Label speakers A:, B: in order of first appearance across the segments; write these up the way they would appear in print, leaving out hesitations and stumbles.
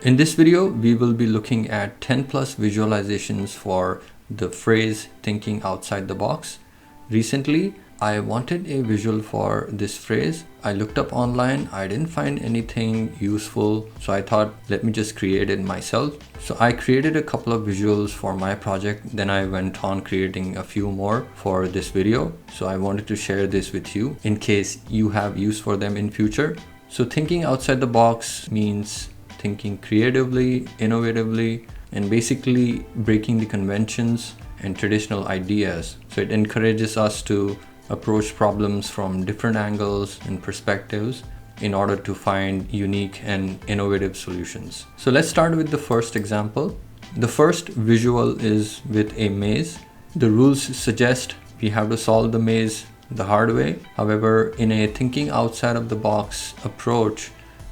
A: In this video, we will be looking at 10 plus visualizations for the phrase thinking outside the box. Recently, I wanted a visual for this phrase. I looked up online, I didn't find anything useful, so I thought, let me just create it myself. So I created a couple of visuals for my project, then I went on creating a few more for this video. So I wanted to share this with you in case you have use for them in future. So thinking outside the box means thinking creatively, innovatively, and basically breaking the conventions and traditional ideas. So it encourages us to approach problems from different angles and perspectives in order to find unique and innovative solutions. So let's start with the first example. The first visual is with a maze. The rules suggest we have to solve the maze the hard way. However, in a thinking outside of the box approach,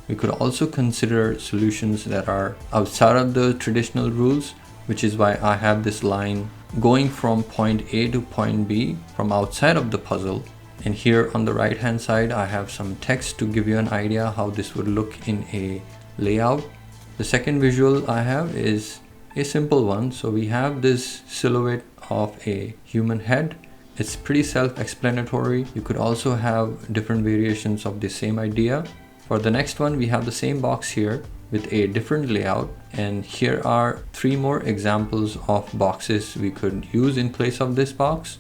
A: we could also consider solutions that are outside of the traditional rules, which is why I have this line going from point A to point B from outside of the puzzle. And here on the right hand side, I have some text to give you an idea how this would look in a layout. The second visual I have is a simple one. So we have this silhouette of a human head. It's pretty self-explanatory. You could also have different variations of the same idea. For the next one, we have the same box here with a different layout, and here are 3 more examples of boxes we could use in place of this box.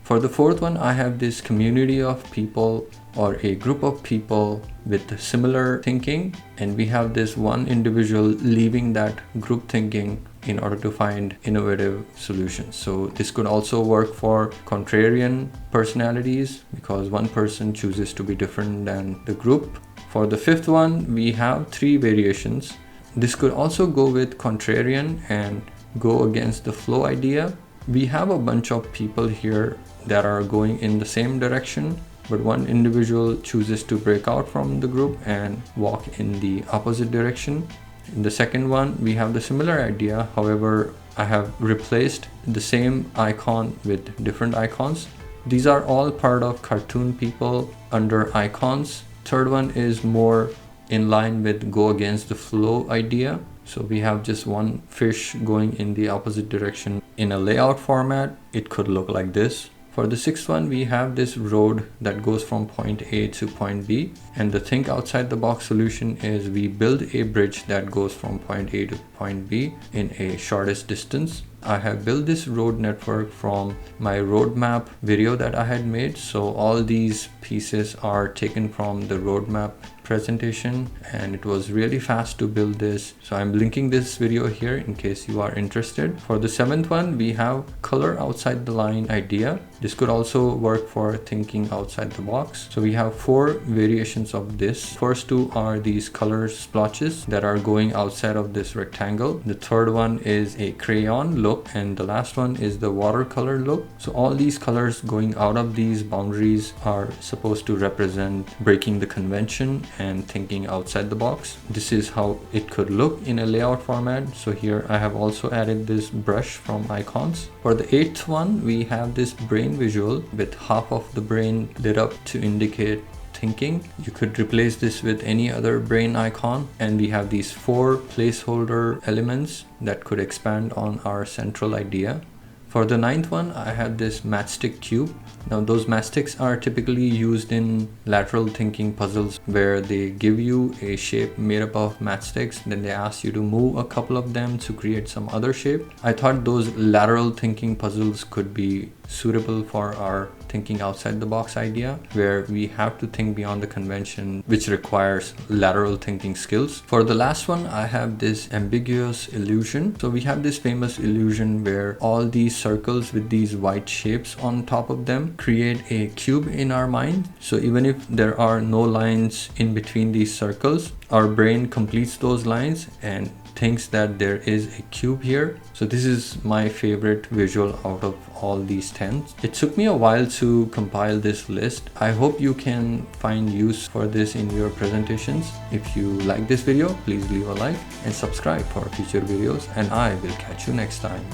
A: For the fourth one, I have this community of people or a group of people with similar thinking, and we have this one individual leaving that group thinking in order to find innovative solutions. So this could also work for contrarian personalities because one person chooses to be different than the group. For the fifth one, we have 3 variations. This could also go with contrarian and go against the flow idea. We have a bunch of people here that are going in the same direction, but one individual chooses to break out from the group and walk in the opposite direction. In the second one, we have the similar idea. However, I have replaced the same icon with different icons. These are all part of cartoon people under icons. Third one is more in line with go against the flow idea. So we have just one fish going in the opposite direction. In a layout format, it could look like this. For the sixth one, we have this road that goes from point A to point B. And the think outside the box solution is we build a bridge that goes from point A to point B in a shortest distance. I have built this road network from my roadmap video that I had made. So all these pieces are taken from the roadmap presentation, and it was really fast to build this. So I'm linking this video here in case you are interested. For the seventh one, we have color outside the line idea. This could also work for thinking outside the box. So we have 4 variations of this. First 2 are these color splotches that are going outside of this rectangle. The third one is a crayon look, and the last one is the watercolor look. So all these colors going out of these boundaries are supposed to represent breaking the convention and thinking outside the box. This is how it could look in a layout format. So here I have also added this brush from icons. For the 8th one, we have this brain visual with half of the brain lit up to indicate thinking. You could replace this with any other brain icon, and we have these 4 placeholder elements that could expand on our central idea. For the 9th one, I have this matchstick cube. Now those matchsticks are typically used in lateral thinking puzzles where they give you a shape made up of matchsticks, then they ask you to move a couple of them to create some other shape. I thought those lateral thinking puzzles could be suitable for our thinking outside the box idea, where we have to think beyond the convention, which requires lateral thinking skills. For the last one, I have this ambiguous illusion. So we have this famous illusion where all these circles with these white shapes on top of them create a cube in our mind. So even if there are no lines in between these circles, our brain completes those lines and thinks that there is a cube here. So this is my favorite visual out of all these 10. It took me a while to compile this list. I hope you can find use for this in your presentations. If you like this video, please leave a like and subscribe for future videos, and I will catch you next time.